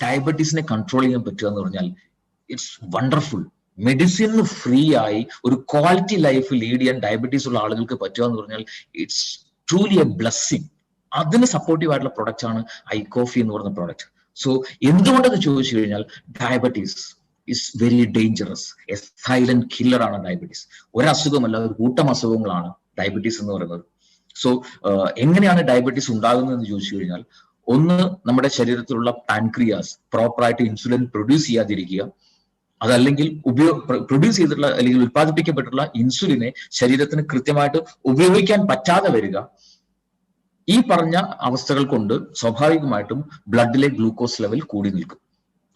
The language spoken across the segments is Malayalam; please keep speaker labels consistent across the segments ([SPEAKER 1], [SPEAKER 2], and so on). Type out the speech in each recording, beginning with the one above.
[SPEAKER 1] ഡയബറ്റീസിനെ കൺട്രോൾ ചെയ്യാൻ പറ്റുക എന്ന് പറഞ്ഞാൽ ഇറ്റ്സ് വണ്ടർഫുൾ. മെഡിസിന് ഫ്രീ ആയി ഒരു ക്വാളിറ്റി ലൈഫ് ലീഡ് ചെയ്യാൻ ഡയബറ്റീസ് ഉള്ള ആളുകൾക്ക് പറ്റുക എന്ന് പറഞ്ഞാൽ ഇറ്റ്സ് ട്രൂലി എ ബ്ലെസ്സിങ്. അതിന് സപ്പോർട്ടീവ് ആയിട്ടുള്ള പ്രൊഡക്റ്റ് ആണ് ഐകോഫി എന്ന് പറയുന്ന പ്രോഡക്റ്റ്. സോ എന്തുകൊണ്ടെന്ന് ചോദിച്ചു കഴിഞ്ഞാൽ diabetes is very dangerous. A silent killer ആണ് ഡയബറ്റീസ്. ഒരസുഖമല്ല, ഒരു കൂട്ടം അസുഖങ്ങളാണ് ഡയബറ്റീസ് എന്ന് പറയുന്നത്. സോ എങ്ങനെയാണ് ഡയബറ്റീസ് ഉണ്ടാകുന്നത് എന്ന് ചോദിച്ചു കഴിഞ്ഞാൽ, ഒന്ന്, നമ്മുടെ ശരീരത്തിലുള്ള പാൻക്രിയാസ് പ്രോപ്പറായിട്ട് ഇൻസുലിൻ പ്രൊഡ്യൂസ് ചെയ്യാതിരിക്കുക. അതല്ലെങ്കിൽ പ്രൊഡ്യൂസ് ചെയ്തിട്ടുള്ള അല്ലെങ്കിൽ ഉത്പാദിപ്പിക്കപ്പെട്ടിട്ടുള്ള ഇൻസുലിനെ ശരീരത്തിന് കൃത്യമായിട്ട് ഉപയോഗിക്കാൻ പറ്റാതെ വരിക. ഈ പറഞ്ഞ അവസ്ഥകൾ കൊണ്ട് സ്വാഭാവികമായിട്ടും ബ്ലഡിലെ ഗ്ലൂക്കോസ് ലെവൽ കൂടി നിൽക്കും.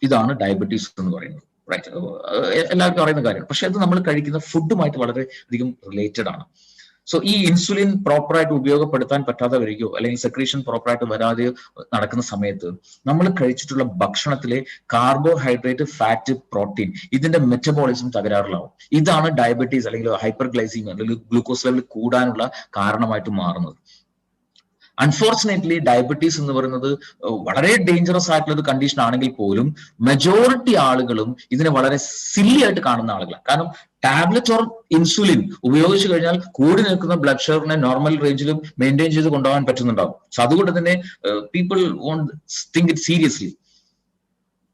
[SPEAKER 1] ഇതാണ് ഡയബറ്റീസ് എന്ന് പറയുന്നത്. റൈറ്റ്, എല്ലാവർക്കും അറിയുന്ന കാര്യമാണ്. പക്ഷെ അത് നമ്മൾ കഴിക്കുന്ന ഫുഡുമായിട്ട് വളരെ അധികം റിലേറ്റഡ് ആണ്. സോ ഈ ഇൻസുലിൻ പ്രോപ്പറായിട്ട് ഉപയോഗപ്പെടുത്താൻ പറ്റാതെ വരികയോ അല്ലെങ്കിൽ സെക്രീഷൻ പ്രോപ്പറായിട്ട് വരാതെയോ നടക്കുന്ന സമയത്ത് നമ്മൾ കഴിച്ചിട്ടുള്ള ഭക്ഷണത്തിലെ കാർബോഹൈഡ്രേറ്റ്, ഫാറ്റ്, പ്രോട്ടീൻ, ഇതിന്റെ മെറ്റബോളിസം തകരാറിലാവും. ഇതാണ് ഡയബറ്റീസ് അല്ലെങ്കിൽ ഹൈപ്പർ ഗ്ലൈസീമിയ അല്ലെങ്കിൽ ഗ്ലൂക്കോസ് ലെവൽ കൂടാനുള്ള കാരണമായിട്ട് മാറുന്നത്. അൺഫോർച്ചുനേറ്റ്ലി ഡയബറ്റീസ് എന്ന് പറയുന്നത് വളരെ ഡേഞ്ചറസ് ആയിട്ടുള്ള ഒരു കണ്ടീഷൻ ആണെങ്കിൽ പോലും മെജോറിറ്റി ആളുകളും ഇതിനെ വളരെ സില്ലി ആയിട്ട് കാണുന്ന ആളുകളാണ്. കാരണം ടാബ്ലറ്റ് ഓർ ഇൻസുലിൻ ഉപയോഗിച്ചു കഴിഞ്ഞാൽ കൂടി നിൽക്കുന്ന ബ്ലഡ് ഷുഗറിനെ നോർമൽ റേഞ്ചിലും മെയിൻറ്റെയിൻ ചെയ്ത് കൊണ്ടുപോകാൻ പറ്റുന്നുണ്ടാവും. സോ അതുകൊണ്ട് തന്നെ people won't think it seriously.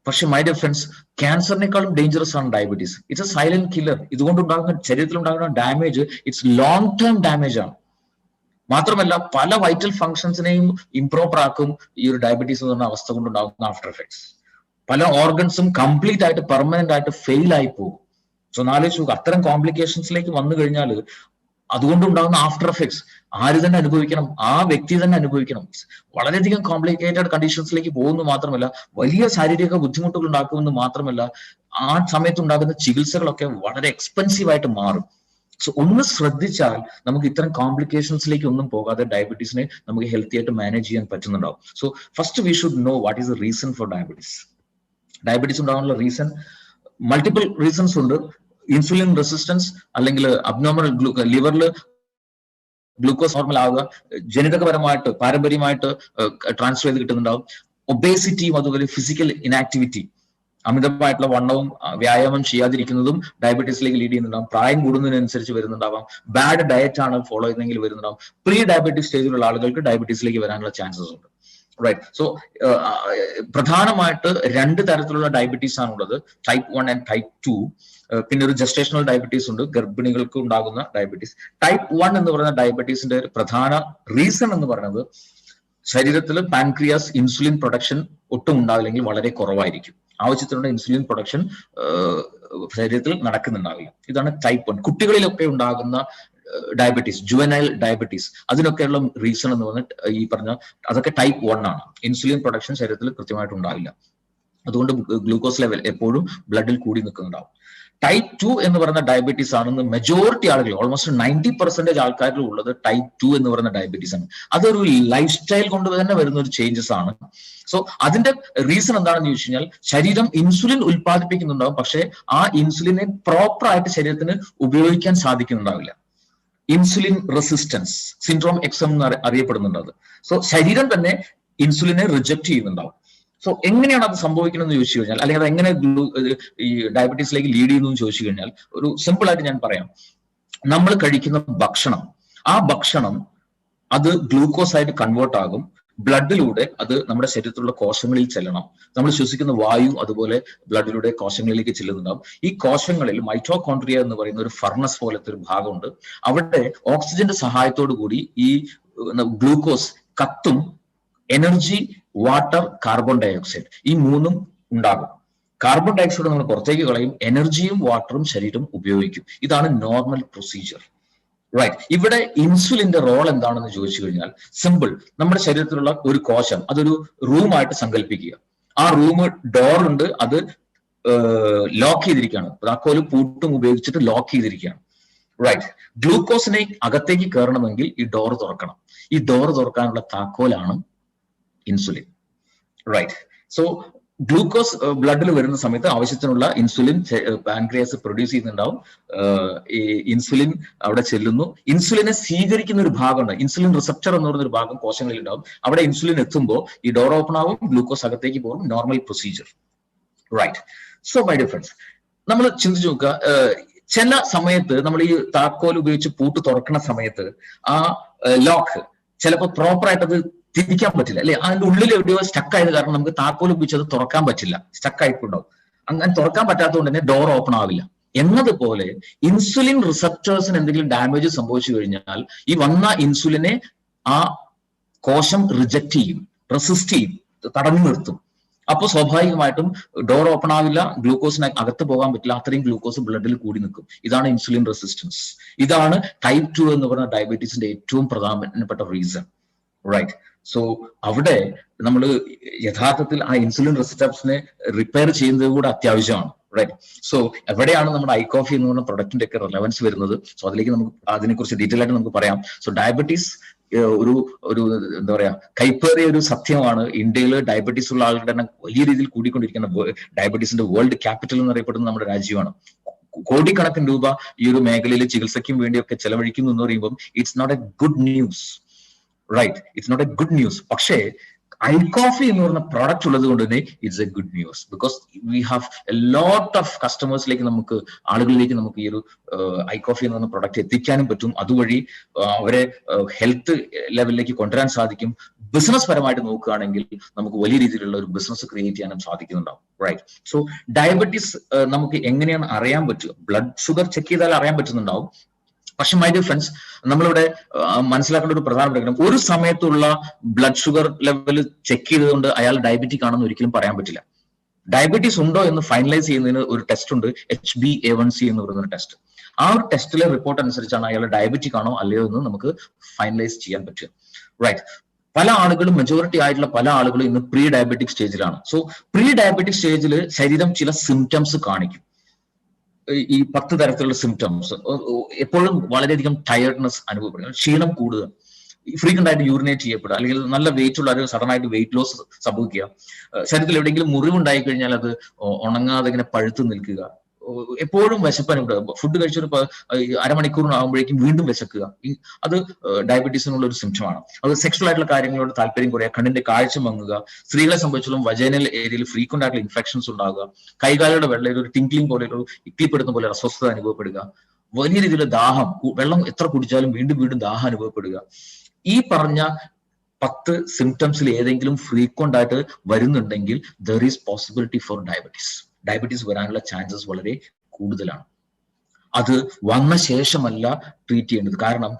[SPEAKER 1] പക്ഷെ മൈ ഡിയർ ഫ്രണ്ട്സ്, ക്യാൻസറിനേക്കാളും ഡേഞ്ചറസ് ആണ് diabetes. It's a silent killer. ഇതുകൊണ്ടുണ്ടാകുന്ന ശരീരത്തിലുണ്ടാകുന്ന damage it's long term damage ആണ്. മാത്രമല്ല പല വൈറ്റൽ ഫങ്ഷൻസിനെയും ഇംപ്രോപ്പർ ആക്കും ഈ ഒരു ഡയബറ്റീസ് എന്ന് പറഞ്ഞ അവസ്ഥ കൊണ്ടുണ്ടാകുന്ന ആഫ്റ്റർ എഫക്ട്സ്. പല ഓർഗൻസും കംപ്ലീറ്റ് ആയിട്ട് പെർമനന്റ് ആയിട്ട് ഫെയിൽ ആയി പോകും. സോ നാലോചിച്ച് അത്തരം കോംപ്ലിക്കേഷൻസിലേക്ക് വന്നു കഴിഞ്ഞാൽ അതുകൊണ്ടുണ്ടാകുന്ന ആഫ്റ്റർ എഫക്ട്സ് ആര് തന്നെ അനുഭവിക്കണം? ആ വ്യക്തി തന്നെ അനുഭവിക്കണം. വളരെയധികം കോംപ്ലിക്കേറ്റഡ് കണ്ടീഷൻസിലേക്ക് പോകുന്നു മാത്രമല്ല വലിയ ശാരീരിക ബുദ്ധിമുട്ടുകൾ ഉണ്ടാക്കുമെന്ന് മാത്രമല്ല ആ സമയത്ത് ഉണ്ടാകുന്ന ചികിത്സകളൊക്കെ വളരെ എക്സ്പെൻസീവ് ആയിട്ട് മാറും. സോ ഒന്ന് ശ്രദ്ധിച്ചാൽ നമുക്ക് ഇത്തരം കോംപ്ലിക്കേഷൻസിലേക്ക് ഒന്നും പോകാതെ ഡയബറ്റീസിനെ നമുക്ക് ഹെൽത്തി ആയിട്ട് മാനേജ് ചെയ്യാൻ പറ്റുന്നുണ്ടാവും. So first we should know what is the reason for diabetes. Diabetes ഉണ്ടാകാനുള്ള റീസൺ മൾട്ടിപ്പിൾ റീസൺസ് ഉണ്ട്. ഇൻസുലിൻ റെസിസ്റ്റൻസ്, അല്ലെങ്കിൽ അബ്നോർമൽ ലിവറിൽ ഗ്ലൂക്കോസ് നോർമൽ ആവുക, ജനിതകപരമായിട്ട് പാരമ്പര്യമായിട്ട് ട്രാൻസ്ഫർ ചെയ്ത് കിട്ടുന്നുണ്ടാവും. ഒബേസിറ്റിയും അതുപോലെ ഫിസിക്കൽ ഇനാക്ടിവിറ്റി, അമിതമായിട്ടുള്ള വണ്ണവും വ്യായാമം ചെയ്യാതിരിക്കുന്നതും ഡയബറ്റീസിലേക്ക് ലീഡ് ചെയ്യുന്നുണ്ടാവും. പ്രായം കൂടുന്നതിനനുസരിച്ച് വരുന്നുണ്ടാവാം. ബാഡ് ഡയറ്റ് ആണ് ഫോളോ ചെയ്യുന്നതെങ്കിൽ വരുന്നുണ്ടാവും. പ്രീ ഡയബറ്റിക് സ്റ്റേജിലുള്ള ആളുകൾക്ക് ഡയബറ്റീസിലേക്ക് വരാനുള്ള ചാൻസസ് ഉണ്ട്. റൈറ്റ്. സോ പ്രധാനമായിട്ട് രണ്ട് തരത്തിലുള്ള ഡയബറ്റീസ് ആണുള്ളത്, ടൈപ്പ് 1 ആൻഡ് ടൈപ്പ് 2. പിന്നെ ഒരു ജസ്റ്റേഷണൽ ഡയബറ്റീസ് ഉണ്ട്, ഗർഭിണികൾക്ക് ഉണ്ടാകുന്ന ഡയബറ്റീസ്. ടൈപ്പ് 1 എന്ന് പറയുന്ന ഡയബറ്റീസിന്റെ പ്രധാന റീസൺ എന്ന് പറയുന്നത് ശരീരത്തിൽ പാൻക്രിയാസ് ഇൻസുലിൻ പ്രൊഡക്ഷൻ ഒട്ടും ഉണ്ടാവില്ലെങ്കിൽ വളരെ കുറവായിരിക്കും. ആവശ്യത്തിനുള്ള ഇൻസുലിൻ പ്രൊഡക്ഷൻ ശരീരത്തിൽ നടക്കുന്നുണ്ടാവില്ല. ഇതാണ് ടൈപ്പ് 1. കുട്ടികളിലൊക്കെ ഉണ്ടാകുന്ന ഡയബറ്റീസ്, ജുവനൈൽ ഡയബറ്റീസ്, അതിനൊക്കെയുള്ള റീസൺ എന്ന് പറഞ്ഞാൽ ഈ പറഞ്ഞ അതൊക്കെ ടൈപ്പ് 1 ആണ്. ഇൻസുലിൻ പ്രൊഡക്ഷൻ ശരീരത്തിൽ കൃത്യമായിട്ട് ഉണ്ടാവില്ല. അതുകൊണ്ട് ഗ്ലൂക്കോസ് ലെവൽ എപ്പോഴും ബ്ലഡിൽ കൂടി നിൽക്കുന്നുണ്ടാവും. ടൈപ്പ് 2 എന്ന് പറയുന്ന ഡയബറ്റീസ് ആണെന്ന് മെജോറിറ്റി ആളുകൾ, ഓൾമോസ്റ്റ് 90% ആൾക്കാരിൽ ഉള്ളത് ടൈപ്പ് 2 എന്ന് പറയുന്ന ഡയബറ്റീസ് ആണ്. അതൊരു ലൈഫ് സ്റ്റൈൽ കൊണ്ട് തന്നെ വരുന്ന ഒരു ചേഞ്ചസ് ആണ്. സോ അതിന്റെ റീസൺ എന്താണെന്ന് ചോദിച്ചു കഴിഞ്ഞാൽ, ശരീരം ഇൻസുലിൻ ഉൽപ്പാദിപ്പിക്കുന്നുണ്ടാവും, പക്ഷെ ആ ഇൻസുലിനെ പ്രോപ്പർ ആയിട്ട് ശരീരത്തിന് ഉപയോഗിക്കാൻ സാധിക്കുന്നുണ്ടാവില്ല. ഇൻസുലിൻ റെസിസ്റ്റൻസ് സിൻഡ്രോം എക്സം എന്ന് അറിയപ്പെടുന്നുണ്ട് അത്. സോ ശരീരം തന്നെ ഇൻസുലിനെ റിജക്ട് ചെയ്യുന്നുണ്ടാവും. സോ എങ്ങനെയാണ് അത് സംഭവിക്കണമെന്ന് ചോദിച്ചു കഴിഞ്ഞാൽ, അല്ലെങ്കിൽ അത് എങ്ങനെ ഈ ഡയബറ്റീസിലേക്ക് ലീഡ് ചെയ്യുന്നു എന്ന് ചോദിച്ചു കഴിഞ്ഞാൽ, ഒരു സിമ്പിൾ ആയിട്ട് ഞാൻ പറയാം. നമ്മൾ കഴിക്കുന്ന ഭക്ഷണം, ആ ഭക്ഷണം അത് ഗ്ലൂക്കോസ് ആയിട്ട് കൺവേർട്ട് ആകും. ബ്ലഡിലൂടെ അത് നമ്മുടെ ശരീരത്തിലുള്ള കോശങ്ങളിൽ ചെല്ലണം. നമ്മൾ ശ്വസിക്കുന്ന വായു അതുപോലെ ബ്ലഡിലൂടെ കോശങ്ങളിലേക്ക് ചെല്ലുന്നുണ്ടാവും. ഈ കോശങ്ങളിൽ മൈറ്റോകോൺട്രിയ എന്ന് പറയുന്ന ഒരു ഫർണസ് പോലത്തെ ഒരു ഭാഗമുണ്ട്. അവിടെ ഓക്സിജന്റെ സഹായത്തോടു കൂടി ഈ ഗ്ലൂക്കോസ് കത്തും. എനർജി, വാട്ടർ, കാർബൺ ഡയോക്സൈഡ്, ഈ മൂന്നും ഉണ്ടാകും. കാർബൺ ഡയോക്സൈഡ് നമ്മൾ പുറത്തേക്ക് കളയും, എനർജിയും വാട്ടറും ശരീരം ഉപയോഗിക്കും. ഇതാണ് നോർമൽ പ്രൊസീജിയർ. റൈറ്റ്. ഇവിടെ ഇൻസുലിന്റെ റോൾ എന്താണെന്ന് ചോദിച്ചു കഴിഞ്ഞാൽ സിമ്പിൾ. നമ്മുടെ ശരീരത്തിലുള്ള ഒരു കോശം അതൊരു റൂമായിട്ട് സങ്കല്പിക്കുക. ആ റൂം ഡോർ ഉണ്ട്, അത് ലോക്ക് ചെയ്തിരിക്കുകയാണ്. താക്കോലും പൂട്ടും ഉപയോഗിച്ചിട്ട് ലോക്ക് ചെയ്തിരിക്കുകയാണ്. റൈറ്റ്. ഗ്ലൂക്കോസിനെ അകത്തേക്ക് കയറണമെങ്കിൽ ഈ ഡോർ തുറക്കണം. ഈ ഡോർ തുറക്കാനുള്ള താക്കോലാണ് ഇൻസുലിൻ. റൈറ്റ്. സോ ഗ്ലൂക്കോസ് ബ്ലഡിൽ വരുന്ന സമയത്ത് ആവശ്യത്തിനുള്ള ഇൻസുലിൻ പാൻക്രിയാസ് പ്രൊഡ്യൂസ് ചെയ്യുന്നുണ്ടാവും. ഈ ഇൻസുലിൻ അവിടെ ചെല്ലുന്നു. ഇൻസുലിനെ സ്വീകരിക്കുന്ന ഒരു ഭാഗമുണ്ട്, ഇൻസുലിൻ റിസപ്റ്റർ എന്ന് പറയുന്ന ഒരു ഭാഗം കോശങ്ങളിൽ ഉണ്ടാവും. അവിടെ ഇൻസുലിൻ എത്തുമ്പോൾ ഈ ഡോർ ഓപ്പൺ ആവും, ഗ്ലൂക്കോസ് അകത്തേക്ക് പോകും. Normal procedure, right? So my dear friends, നമ്മൾ ചിന്തിച്ചു നോക്കുക, ചില സമയത്ത് നമ്മൾ ഈ താക്കോൽ ഉപയോഗിച്ച് പൂട്ട് തുറക്കുന്ന സമയത്ത് ആ ലോക്ക് ചിലപ്പോൾ പ്രോപ്പറായിട്ട് അത് തിരിക്കാൻ പറ്റില്ല, അല്ലെ? അതിന്റെ ഉള്ളിൽ എവിടെയോ സ്റ്റക്ക് ആയത് കാരണം നമുക്ക് താക്കോൽ ഉപയോഗിച്ച് അത് തുറക്കാൻ പറ്റില്ല, സ്റ്റക്ക് ആയിട്ടുണ്ടാവും. അങ്ങനെ തുറക്കാൻ പറ്റാത്തതുകൊണ്ട് തന്നെ ഡോർ ഓപ്പൺ ആവില്ല. എന്നതുപോലെ ഇൻസുലിൻ റിസപ്റ്റേഴ്സിന് എന്തെങ്കിലും ഡാമേജ് സംഭവിച്ചു കഴിഞ്ഞാൽ ഈ വന്ന ഇൻസുലിനെ ആ കോശം റിജക്ട് ചെയ്യും, റെസിസ്റ്റ് ചെയ്യും, തടഞ്ഞു നിർത്തും. അപ്പോൾ സ്വാഭാവികമായിട്ടും ഡോർ ഓപ്പൺ ആവില്ല, ഗ്ലൂക്കോസിന് അകത്ത് പോകാൻ പറ്റില്ല, അത്രയും ഗ്ലൂക്കോസ് ബ്ലഡിൽ കൂടി നിൽക്കും. ഇതാണ് ഇൻസുലിൻ റെസിസ്റ്റൻസ്. ഇതാണ് ടൈപ്പ് 2 എന്ന് പറയുന്ന ഡയബറ്റീസിന്റെ ഏറ്റവും പ്രധാനപ്പെട്ട റീസൺ, റൈറ്റ്? സോ അവിടെ നമ്മൾ യഥാർത്ഥത്തിൽ ആ ഇൻസുലിൻ റെസിസ്റ്റൻസിനെ റിപ്പയർ ചെയ്യുന്നത് കൂടെ അത്യാവശ്യമാണ്, റൈറ്റ്? സോ എവിടെയാണ് നമ്മുടെ ഐകോഫി എന്ന് പറയുന്ന പ്രൊഡക്റ്റിന്റെ ഒക്കെ റെലവൻസ് വരുന്നത്? സോ അതിലേക്ക് നമുക്ക് അതിനെക്കുറിച്ച് ഡീറ്റെയിൽ ആയിട്ട് നമുക്ക് പറയാം. സോ ഡയബറ്റീസ് ഒരു എന്താ പറയാ, കൈപ്പേറിയ ഒരു സത്യമാണ്. ഇന്ത്യയിൽ ഡയബറ്റീസ് ഉള്ള ആളുകളുടെ എണ്ണം വലിയ രീതിയിൽ കൂടിക്കൊണ്ടിരിക്കുന്ന, ഡയബറ്റീസിന്റെ വേൾഡ് ക്യാപിറ്റൽ എന്നറിയപ്പെടുന്ന നമ്മുടെ രാജ്യമാണ്. കോടിക്കണക്കിന് രൂപ ഈ ഒരു മേഖലയിൽ ചികിത്സയ്ക്കും വേണ്ടിയൊക്കെ ചെലവഴിക്കുന്നു എന്ന് പറയുമ്പോൾ it's not a good news, right? It's not a good news. പക്ഷേ ഐകോഫി എന്ന് പറയുന്ന പ്രോഡക്റ്റ് ഉള്ളത് കൊണ്ട് തന്നെ it's a good news, because we have a lot of കസ്റ്റമേഴ്സിലേക്ക്, നമുക്ക് ആളുകളിലേക്ക് നമുക്ക് ഈ ഒരു ഐകോഫി എന്ന് പറയുന്ന പ്രോഡക്റ്റ് എത്തിക്കാനും പറ്റും. അതുവഴി അവരെ ഹെൽത്ത് ലെവലിലേക്ക് കൊണ്ടുവരാൻ സാധിക്കും. ബിസിനസ് പരമായിട്ട് നോക്കുകയാണെങ്കിൽ നമുക്ക് വലിയ രീതിയിലുള്ള ഒരു ബിസിനസ് ക്രിയേറ്റ് ചെയ്യാനും സാധിക്കുന്നുണ്ടാവും, റൈറ്റ്? സോ ഡയബറ്റീസ് നമുക്ക് എങ്ങനെയാണ് അറിയാൻ പറ്റുക? ബ്ലഡ് ഷുഗർ ചെക്ക് ചെയ്താൽ അറിയാൻ പറ്റുന്നുണ്ടാവും. പക്ഷെ മൈ ഡിയർ ഫ്രണ്ട്സ്, നമ്മളിവിടെ മനസ്സിലാക്കേണ്ട ഒരു പ്രധാനപ്പെട്ട കാര്യം, ഒരു സമയത്തുള്ള ബ്ലഡ് ഷുഗർ ലെവൽ ചെക്ക് ചെയ്തുകൊണ്ട് അയാൾ ഡയബറ്റിക് ആണെന്ന് ഒരിക്കലും പറയാൻ പറ്റില്ല. ഡയബറ്റീസ് ഉണ്ടോ എന്ന് ഫൈനലൈസ് ചെയ്യുന്നതിന് ഒരു ടെസ്റ്റ് ഉണ്ട്, HbA1c എന്ന് പറയുന്ന ടെസ്റ്റ്. ആ ഒരു ടെസ്റ്റിലെ റിപ്പോർട്ട് അനുസരിച്ചാണ് അയാൾ ഡയബറ്റിക് ആണോ അല്ലയോ എന്ന് നമുക്ക് ഫൈനലൈസ് ചെയ്യാൻ പറ്റുക, റൈറ്റ്? പല ആളുകളും, മെജോറിറ്റി ആയിട്ടുള്ള പല ആളുകളും ഇന്ന് പ്രീ ഡയബറ്റിക് സ്റ്റേജിലാണ്. സോ പ്രീ ഡയബറ്റിക് സ്റ്റേജിൽ ശരീരം ചില സിംറ്റംസ് കാണിക്കും. ഈ 10 തരത്തിലുള്ള സിംറ്റംസ്. എപ്പോഴും വളരെയധികം ടയർഡ്നെസ് അനുഭവപ്പെടുക, ക്ഷീണം കൂടുക, ഫ്രീക്വന്റ് ആയിട്ട് യൂറിനേറ്റ് ചെയ്യപ്പെടുക, അല്ലെങ്കിൽ നല്ല വെയിറ്റ് ഉള്ള ഒരു സഡൻ ആയിട്ട് വെയിറ്റ് ലോസ് സംഭവിക്കുക, ശരീരത്തിൽ എവിടെയെങ്കിലും മുറിവുണ്ടായി കഴിഞ്ഞാൽ അത് ഉണങ്ങാതെ ഇങ്ങനെ പഴുത്തു നിൽക്കുക, എപ്പോഴും വിശപ്പനുഭവപ്പെടുക, ഫുഡ് കഴിച്ചൊരു അരമണിക്കൂറിനാകുമ്പോഴേക്കും വീണ്ടും വിശക്കുക. അത് ഡയബറ്റീസിനുള്ള ഒരു സിംറ്റമാണ്. അത് സെക്ഷൽ ആയിട്ടുള്ള കാര്യങ്ങളോട് താല്പര്യം കുറയുക, കണ്ണിന്റെ കാഴ്ച മങ്ങുക, സ്ത്രീകളെ സംബന്ധിച്ചിടത്തോളം വജൈനൽ ഏരിയയിൽ ഫ്രീക്വന്റ് ആയിട്ടുള്ള ഇൻഫെക്ഷൻസ് ഉണ്ടാകുക, കൈകാലുകളുടെ വെള്ളയിൽ ഒരു ടിങ്ക്ലിംഗ് പോലെ, ഒരു ഇക്ലിപ്പെടുന്ന പോലെ അസ്വസ്ഥത അനുഭവപ്പെടുക, വലിയ രീതിയിലുള്ള ദാഹം, വെള്ളം എത്ര കുടിച്ചാലും വീണ്ടും വീണ്ടും ദാഹം അനുഭവപ്പെടുക. ഈ പറഞ്ഞ 10 സിംറ്റംസിൽ ഏതെങ്കിലും ഫ്രീക്വന്റ് ആയിട്ട് വരുന്നുണ്ടെങ്കിൽ there is possibility four diabetes വരാനുള്ള ചാൻസസ് വളരെ കൂടുതലാണ്. അത് വന്ന ശേഷമല്ല ട്രീറ്റ് ചെയ്യേണ്ടത്. കാരണം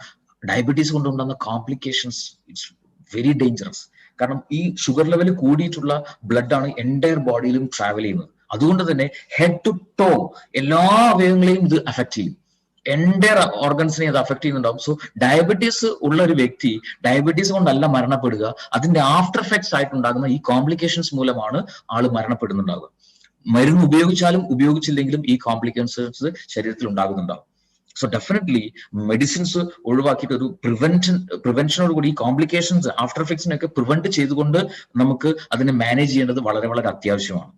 [SPEAKER 1] ഡയബറ്റീസ് കൊണ്ടുണ്ടാകുന്ന കോംപ്ലിക്കേഷൻസ് ഇറ്റ്സ് വെരി ഡേഞ്ചറസ്. കാരണം ഈ ഷുഗർ ലെവൽ കൂടിയിട്ടുള്ള ബ്ലഡ് ആണ് എൻറ്റയർ ബോഡിയിലും ട്രാവൽ ചെയ്യുന്നത്. അതുകൊണ്ട് തന്നെ ഹെഡ് ടു ടോ എല്ലാ അവയവങ്ങളെയും ഇത് അഫക്ട് ചെയ്യും, എൻറ്റയർ ഓർഗൻസിനെ അത് അഫക്ട് ചെയ്യുന്നുണ്ടാവും. സോ ഡയബറ്റീസ് ഉള്ള ഒരു വ്യക്തി ഡയബറ്റീസ് കൊണ്ടല്ല മരണപ്പെടുക, അതിന്റെ ആഫ്റ്റർ എഫക്ട്സ് ആയിട്ടുണ്ടാകുന്ന ഈ കോംപ്ലിക്കേഷൻസ് മൂലമാണ് ആള് മരണപ്പെടുന്നുണ്ടാവുക. മരുന്ന് ഉപയോഗിച്ചാലും ഉപയോഗിച്ചില്ലെങ്കിലും ഈ കോംപ്ലിക്കേഷൻസ് ശരീരത്തിൽ ഉണ്ടാകുന്നുണ്ടാവും. സോ ഡെഫിനറ്റ്ലി മെഡിസിൻസ് ഒഴിവാക്കിയിട്ട് ഒരു പ്രിവെൻഷനോട് കൂടി ഈ കോംപ്ലിക്കേഷൻസ് ആഫ്റ്റർ എഫക്ട്സിനൊക്കെ പ്രിവെന്റ് ചെയ്തുകൊണ്ട് നമുക്ക് അതിനെ മാനേജ് ചെയ്യേണ്ടത് വളരെ വളരെ അത്യാവശ്യമാണ്.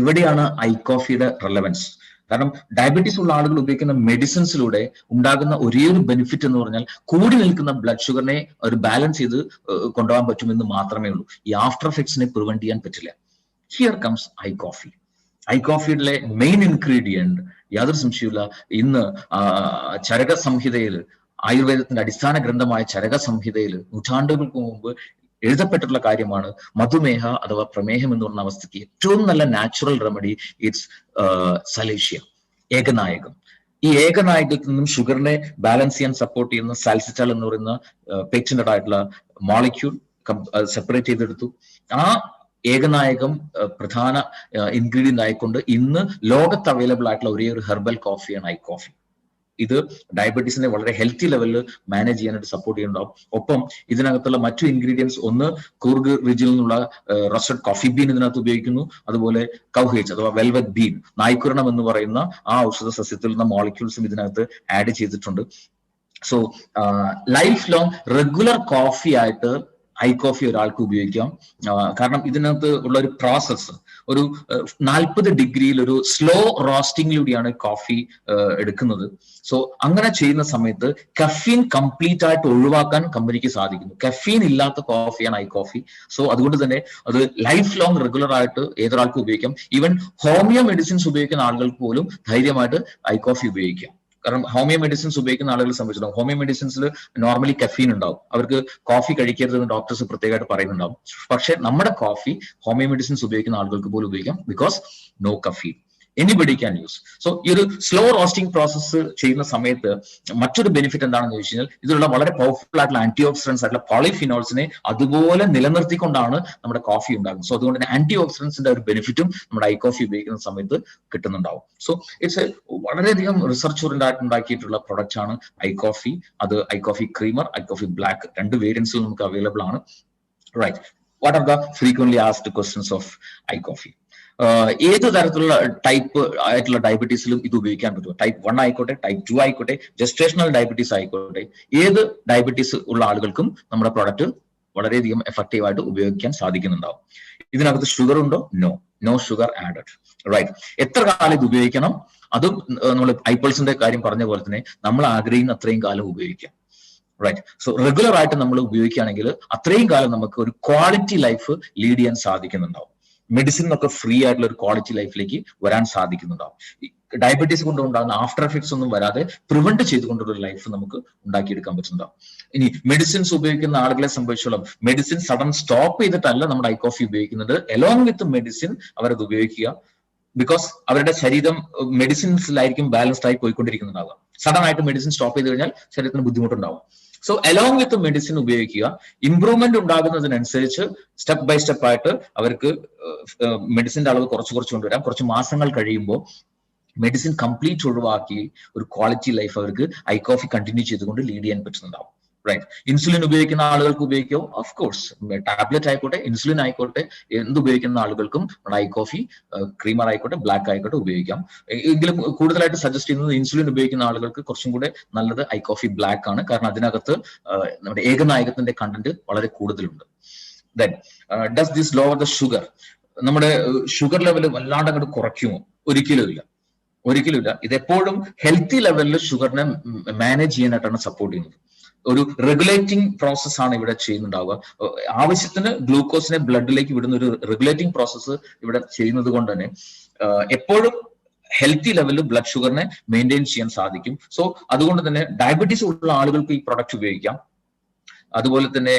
[SPEAKER 1] ഇവിടെയാണ് ഐകോഫിയുടെ റെലവൻസ്. കാരണം ഡയബറ്റീസ് ഉള്ള ആളുകൾ ഉപയോഗിക്കുന്ന മെഡിസിൻസിലൂടെ ഉണ്ടാകുന്ന ഒരേ ഒരു ബെനിഫിറ്റ് എന്ന് പറഞ്ഞാൽ കൂടി നിൽക്കുന്ന ബ്ലഡ് ഷുഗറിനെ ഒരു ബാലൻസ് ചെയ്ത് കൊണ്ടുപോകാൻ പറ്റുമെന്ന് മാത്രമേ ഉള്ളൂ. ഈ ആഫ്റ്റർ എഫക്ട്സിനെ പ്രിവെന്റ് ചെയ്യാൻ പറ്റില്ല. Here comes iCoffee. ഐകോഫിയിലെ മെയിൻ ഇൻഗ്രീഡിയന്റ് യാതൊരു സംശയമില്ല, ഇന്ന് ചരക സംഹിതയിൽ, ആയുർവേദത്തിന്റെ അടിസ്ഥാന ഗ്രന്ഥമായ ചരക സംഹിതയിൽ നൂറ്റാണ്ടുകൾക്ക് മുമ്പ് എഴുതപ്പെട്ടിട്ടുള്ള കാര്യമാണ് മധുമേഹ അഥവാ പ്രമേഹം എന്ന് പറഞ്ഞ അവസ്ഥയ്ക്ക് ഏറ്റവും നല്ല നാച്ചുറൽ റെമഡി ഇറ്റ്സ് സലേഷ്യ, ഏകനായകം. ഈ ഏകനായകത്തിൽ നിന്നും ഷുഗറിനെ ബാലൻസ് ചെയ്യാൻ സപ്പോർട്ട് ചെയ്യുന്ന സാൽസിറ്റാൾ എന്ന് പറയുന്ന പേറ്റന്റഡ് ആയിട്ടുള്ള മോളിക്യൂൾ സെപ്പറേറ്റ് ചെയ്തെടുത്തു. ആ ഏകനായകം പ്രധാന ഇൻഗ്രീഡിയന്റ് ആയിക്കൊണ്ട് ഇന്ന് ലോകത്ത് അവൈലബിൾ ആയിട്ടുള്ള ഒരേ ഒരു ഹെർബൽ കോഫിയാണ് ഐകോഫി. ഇത് ഡയബറ്റീസിനെ വളരെ ഹെൽത്തി ലെവലിൽ മാനേജ് ചെയ്യാനായിട്ട് സപ്പോർട്ട് ചെയ്യുന്നുണ്ടാവും. ഒപ്പം ഇതിനകത്തുള്ള മറ്റു ഇൻഗ്രീഡിയൻസ്, ഒന്ന് കൂർഗ് റിജിൽ നിന്നുള്ള റോസ്റ്റഡ് കോഫി ബീൻ ഇതിനകത്ത് ഉപയോഗിക്കുന്നു. അതുപോലെ കൗഹേജ് അഥവാ വെൽവെറ്റ് ബീൻ, നായ്ക്കുരണം എന്ന് പറയുന്ന ആ ഔഷധ സസ്യത്തിൽ നിന്ന് മോളിക്യൂൾസും ഇതിനകത്ത് ആഡ് ചെയ്തിട്ടുണ്ട്. So life long regular coffee ആയിട്ട് ഐ കോഫി ഒരാൾക്ക് ഉപയോഗിക്കാം. കാരണം ഇതിനകത്ത് ഉള്ള ഒരു പ്രോസസ്സ് ഒരു 40 ഡിഗ്രിയിൽ ഒരു സ്ലോ റോസ്റ്റിംഗിലൂടെയാണ് കോഫി എടുക്കുന്നത്. സോ അങ്ങനെ ചെയ്യുന്ന സമയത്ത് കഫീൻ കംപ്ലീറ്റ് ആയിട്ട് ഒഴിവാക്കാൻ കമ്പനിക്ക് സാധിക്കുന്നു. കഫീൻ ഇല്ലാത്ത കോഫിയാണ് ഐ കോഫി. സോ അതുകൊണ്ട് തന്നെ അത് ലൈഫ് ലോങ് റെഗുലർ ആയിട്ട് ഏതൊരാൾക്കും ഉപയോഗിക്കാം. ഈവൻ ഹോമിയോ മെഡിസിൻസ് ഉപയോഗിക്കുന്ന ആളുകൾക്ക് പോലും ധൈര്യമായിട്ട് ഐ കോഫി ഉപയോഗിക്കാം. കാരണം ഹോമിയോ മെഡിസിൻസ് ഉപയോഗിക്കുന്ന ആളുകളെ സംബന്ധിച്ചിടത്തോളം ഹോമിയോ മെഡിസിൻസിൽ നോർമലി കഫീൻ ഉണ്ടാവും. അവർക്ക് കോഫി കഴിക്കരുതെന്ന് ഡോക്ടേഴ്സ് പ്രത്യേകമായിട്ട് പറയുന്നുണ്ടാവും. പക്ഷെ നമ്മുടെ കോഫി ഹോമിയോ മെഡിസിൻസ് ഉപയോഗിക്കുന്ന ആളുകൾക്ക് പോലും ഉപയോഗിക്കാം, because no caffeine. Anybody can use. So ഈ ഒരു സ്ലോ റോസ്റ്റിംഗ് പ്രോസസ്സ് ചെയ്യുന്ന സമയത്ത് മറ്റൊരു ബെനിഫിറ്റ് എന്താണെന്ന് ചോദിച്ചു കഴിഞ്ഞാൽ ഇതിലുള്ള വളരെ പവർഫുൾ ആയിട്ടുള്ള ആന്റി ഓക്സിഡൻസ് ആയിട്ടുള്ള പോളിഫിനോൾസിനെ അതുപോലെ നിലനിർത്തിക്കൊണ്ടാണ് നമ്മുടെ കോഫി ഉണ്ടാകുന്നത്. സോ അതുകൊണ്ട് തന്നെ ആന്റി ഓക്സിഡൻസിന്റെ ഒരു ബെനിഫിറ്റും നമ്മുടെ ഐ കോഫി ഉപയോഗിക്കുന്ന സമയത്ത് കിട്ടുന്നുണ്ടാവും. സോ ഇറ്റ്സ് വളരെയധികം റിസർച്ച് ഓറിയന്റഡ് ഉണ്ടാക്കിയിട്ടുള്ള പ്രൊഡക്റ്റ് ആണ് ഐ കോഫി. അത് I coffee creamer, I coffee black, 2 വേരിയൻസിൽ നമുക്ക് അവൈലബിൾ ആണ്. Right. What are the frequently asked questions of I coffee? ഏത് തരത്തിലുള്ള ടൈപ്പ് ആയിട്ടുള്ള ഡയബറ്റീസിലും ഇത് ഉപയോഗിക്കാൻ പറ്റും. ടൈപ്പ് 1 ആയിക്കോട്ടെ, ടൈപ്പ് 2 ആയിക്കോട്ടെ, ജസ്റ്റേഷണൽ ഡയബറ്റീസ് ആയിക്കോട്ടെ, ഏത് ഡയബറ്റീസ് ഉള്ള ആളുകൾക്കും നമ്മുടെ പ്രോഡക്റ്റ് വളരെയധികം എഫക്റ്റീവ് ആയിട്ട് ഉപയോഗിക്കാൻ സാധിക്കുന്നുണ്ടാവും. ഇതിനകത്ത് ഷുഗർ ഉണ്ടോ? No sugar added. റൈറ്റ്. എത്ര കാലം ഇത് ഉപയോഗിക്കണം? അതും നമ്മൾ ഐപ്പിൾസിന്റെ കാര്യം പറഞ്ഞ പോലെ തന്നെ നമ്മൾ ആഗ്രഹിക്കുന്ന അത്രയും കാലം ഉപയോഗിക്കാം. റൈറ്റ്. സോ റെഗുലർ ആയിട്ട് നമ്മൾ ഉപയോഗിക്കുകയാണെങ്കിൽ അത്രയും കാലം നമുക്ക് ഒരു ക്വാളിറ്റി ലൈഫ് ലീഡ് ചെയ്യാൻ സാധിക്കുന്നുണ്ടാവും. മെഡിസിൻ ഒക്കെ ഫ്രീ ആയിട്ടുള്ള ഒരു ക്വാളിറ്റി ലൈഫിലേക്ക് വരാൻ സാധിക്കുന്നുണ്ടാവും. ഡയബറ്റീസ് കൊണ്ടുണ്ടാകുന്ന ആഫ്റ്റർ എഫക്ട്സ് ഒന്നും വരാതെ പ്രിവെന്റ് ചെയ്തുകൊണ്ടുള്ള ലൈഫ് നമുക്ക് ഉണ്ടാക്കിയെടുക്കാൻ പറ്റുന്നുണ്ടാവും. ഇനി മെഡിസിൻസ് ഉപയോഗിക്കുന്ന ആളുകളെ സംബന്ധിച്ചോളം മെഡിസിൻ സഡൻ സ്റ്റോപ്പ് ചെയ്തിട്ടല്ല നമ്മുടെ ഐ കോഫി ഉപയോഗിക്കുന്നത്. എലോങ് വിത്ത് മെഡിസിൻ അവരത് ഉപയോഗിക്കുക. ബിക്കോസ് അവരുടെ ശരീരം മെഡിസിൻസിലായിരിക്കും ബാലൻസ്ഡ് ആയി പോയിക്കൊണ്ടിരിക്കുന്നുണ്ടാവുക. സഡൻ ആയിട്ട് മെഡിസിൻ സ്റ്റോപ്പ് ചെയ്ത് കഴിഞ്ഞാൽ ശരീരത്തിന് ബുദ്ധിമുട്ടുണ്ടാവും. സോ അലോങ് വിത്ത് മെഡിസിൻ ഉപയോഗിക്കുക. ഇംപ്രൂവ്മെന്റ് ഉണ്ടാകുന്നതിനനുസരിച്ച് സ്റ്റെപ്പ് ബൈ സ്റ്റെപ്പ് ആയിട്ട് അവർക്ക് മെഡിസിന്റെ അളവ് കുറച്ച് കൊണ്ടുവരാം. കുറച്ച് മാസങ്ങൾ കഴിയുമ്പോൾ മെഡിസിൻ കംപ്ലീറ്റ് ഒഴിവാക്കി ഒരു ക്വാളിറ്റി ലൈഫ് അവർക്ക് ഐ കോഫി കണ്ടിന്യൂ ചെയ്തുകൊണ്ട് ലീഡ് ചെയ്യാൻ പറ്റുന്നുണ്ടാവും. റൈറ്റ്. ഇൻസുലിൻ ഉപയോഗിക്കുന്ന ആളുകൾക്ക് ഉപയോഗിക്കും. ഓഫ് കോഴ്സ് ടാബ്ലറ്റ് ആയിക്കോട്ടെ, ഇൻസുലിൻ ആയിക്കോട്ടെ, എന്ത് ഉപയോഗിക്കുന്ന ആളുകൾക്കും ഐ കോഫി ക്രീമർ ആയിക്കോട്ടെ, ബ്ലാക്ക് ആയിക്കോട്ടെ ഉപയോഗിക്കാം. എങ്കിലും കൂടുതലായിട്ട് സജസ്റ്റ് ചെയ്യുന്നത് ഇൻസുലിൻ ഉപയോഗിക്കുന്ന ആളുകൾക്ക് കുറച്ചും കൂടെ നല്ലത് ഐ കോഫി ബ്ലാക്ക് ആണ്. കാരണം അതിനകത്ത് നമ്മുടെ ഏകനായകത്തിന്റെ കണ്ടന്റ് വളരെ കൂടുതലുണ്ട്. Then does this lower the sugar? നമ്മുടെ ഷുഗർ ലെവൽ വല്ലാണ്ട് അങ്ങോട്ട് കുറയ്ക്കുമോ? ഒരിക്കലുമില്ല. ഇതെപ്പോഴും ഹെൽത്തി ലെവലിൽ ഷുഗറിനെ മാനേജ് ചെയ്യാനായിട്ടാണ് സപ്പോർട്ട് ചെയ്യുന്നത്. ഒരു റെഗുലേറ്റിംഗ് പ്രോസസ് ആണ് ഇവിടെ ചെയ്യുന്നുണ്ടാവുക. ആവശ്യത്തിന് ഗ്ലൂക്കോസിനെ ബ്ലഡിലേക്ക് വിടുന്ന ഒരു റെഗുലേറ്റിംഗ് പ്രോസസ്സ് ഇവിടെ ചെയ്യുന്നത് കൊണ്ട് തന്നെ എപ്പോഴും ഹെൽത്തി ലെവലിൽ ബ്ലഡ് ഷുഗറിനെ മെയിൻറ്റെയിൻ ചെയ്യാൻ സാധിക്കും. സോ അതുകൊണ്ട് തന്നെ ഡയബറ്റീസ് ഉള്ള ആളുകൾക്ക് ഈ പ്രൊഡക്റ്റ് ഉപയോഗിക്കാം. അതുപോലെ തന്നെ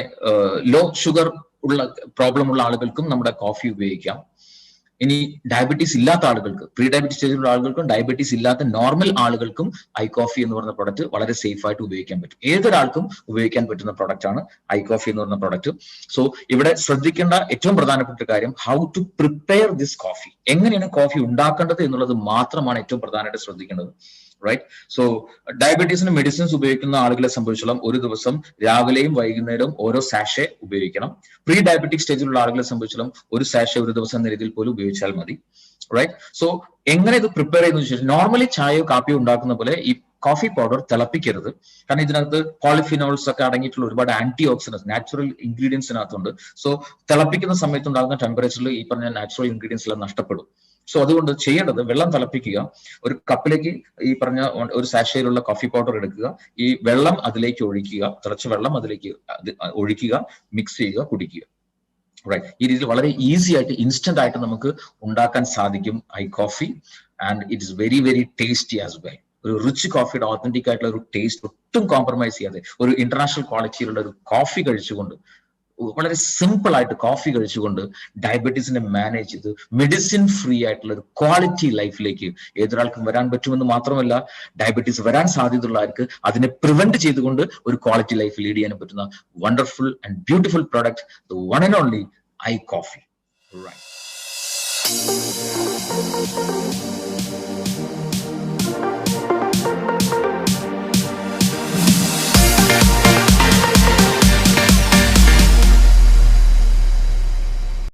[SPEAKER 1] ലോ ഷുഗർ ഉള്ള പ്രോബ്ലം ഉള്ള ആളുകൾക്കും നമ്മുടെ കോഫി ഉപയോഗിക്കാം. ഇനി ഡയബറ്റീസ് ഇല്ലാത്ത ആളുകൾക്ക്, പ്രീ ഡയബറ്റീസ് സ്റ്റേജിലുള്ള ആളുകൾക്കും ഡയബറ്റീസ് ഇല്ലാത്ത നോർമൽ ആളുകൾക്കും ഐ കോഫി എന്ന് പറയുന്ന പ്രൊഡക്റ്റ് വളരെ സേഫ് ആയിട്ട് ഉപയോഗിക്കാൻ പറ്റും. ഏതൊരാൾക്കും ഉപയോഗിക്കാൻ പറ്റുന്ന പ്രൊഡക്റ്റ് ആണ് ഐ കോഫി എന്ന് പറയുന്ന പ്രൊഡക്റ്റ്. സോ ഇവിടെ ശ്രദ്ധിക്കേണ്ട ഏറ്റവും പ്രധാനപ്പെട്ട കാര്യം how to prepare this coffee. എങ്ങനെയാണ് കോഫി ഉണ്ടാക്കേണ്ടത് എന്നുള്ളത് മാത്രമാണ് ഏറ്റവും പ്രധാനമായിട്ട് ശ്രദ്ധിക്കേണ്ടത്. റൈറ്റ്. സോ ഡയബറ്റീസിന് മെഡിസിൻസ് ഉപയോഗിക്കുന്ന ആളുകളെ സംബന്ധിച്ചോളം ഒരു ദിവസം രാവിലെയും വൈകുന്നേരവും ഓരോ സാഷെ ഉപയോഗിക്കണം. പ്രീ ഡയബറ്റിക് സ്റ്റേജിലുള്ള ആളുകളെ സംബന്ധിച്ചോളം ഒരു സാഷെ ഒരു ദിവസം എന്ന രീതിയിൽ പോലും ഉപയോഗിച്ചാൽ മതി. റൈറ്റ്. സോ എങ്ങനെ ഇത് പ്രിപ്പയർ ചെയ്യുന്ന വെച്ചാൽ നോർമലി ചായയോ കാപ്പിയോ ഉണ്ടാക്കുന്ന പോലെ ഈ കോഫി പൗഡർ തിളപ്പിക്കരുത്. കാരണം ഇതിനകത്ത് പോളിഫിനോൾസ് ഒക്കെ അടങ്ങിയിട്ടുള്ള ഒരുപാട് ആന്റി ഓക്സിഡൻസ് നാച്ചുറൽ ഇൻഗ്രീഡിയൻസിനകത്തുണ്ട്. സോ തിളപ്പിക്കുന്ന സമയത്ത് ഉണ്ടാകുന്ന ടെമ്പറേച്ചറിൽ ഈ പറഞ്ഞ നാച്ചുറൽ ഇൻഗ്രീഡിയൻസ് എല്ലാം നഷ്ടപ്പെടും. സോ അതുകൊണ്ട് ചെയ്യേണ്ടത് വെള്ളം തിളപ്പിക്കുക. ഒരു കപ്പിലേക്ക് ഈ പറഞ്ഞ ഒരു സാഷയിലുള്ള കോഫി പൗഡർ എടുക്കുക. ഈ വെള്ളം അതിലേക്ക് ഒഴിക്കുക. തിളച്ച വെള്ളം അതിലേക്ക് ഒഴിക്കുക, മിക്സ് ചെയ്യുക, കുടിക്കുക. റൈറ്റ്. ഈ രീതിയിൽ വളരെ ഈസി ആയിട്ട് ഇൻസ്റ്റന്റ് ആയിട്ട് നമുക്ക് ഉണ്ടാക്കാൻ സാധിക്കും I coffee. And it is very very tasty as well. ഒരു റിച്ച് കോഫിയുടെ ഓതന്റിക് ആയിട്ടുള്ള ഒരു ടേസ്റ്റ് ഒട്ടും കോംപ്രമൈസ് ചെയ്യാതെ ഒരു ഇന്റർനാഷണൽ ക്വാളിറ്റിയിലുള്ള ഒരു കോഫി കഴിച്ചുകൊണ്ട് വളരെ സിമ്പിൾ ആയിട്ട് കോഫി കഴിച്ചുകൊണ്ട് ഡയബറ്റീസിനെ മാനേജ് ചെയ്ത് മെഡിസിൻ ഫ്രീ ആയിട്ടുള്ള ഒരു ക്വാളിറ്റി ലൈഫിലേക്ക് ഏതൊരാൾക്കും വരാൻ പറ്റുമെന്ന് മാത്രമല്ല ഡയബറ്റീസ് വരാൻ സാധ്യതയുള്ളവർക്ക് അതിനെ പ്രിവെന്റ് ചെയ്തുകൊണ്ട് ഒരു ക്വാളിറ്റി ലൈഫ് ലീഡ് ചെയ്യാൻ പറ്റുന്ന wonderful and beautiful product, the one and only I coffee. Right.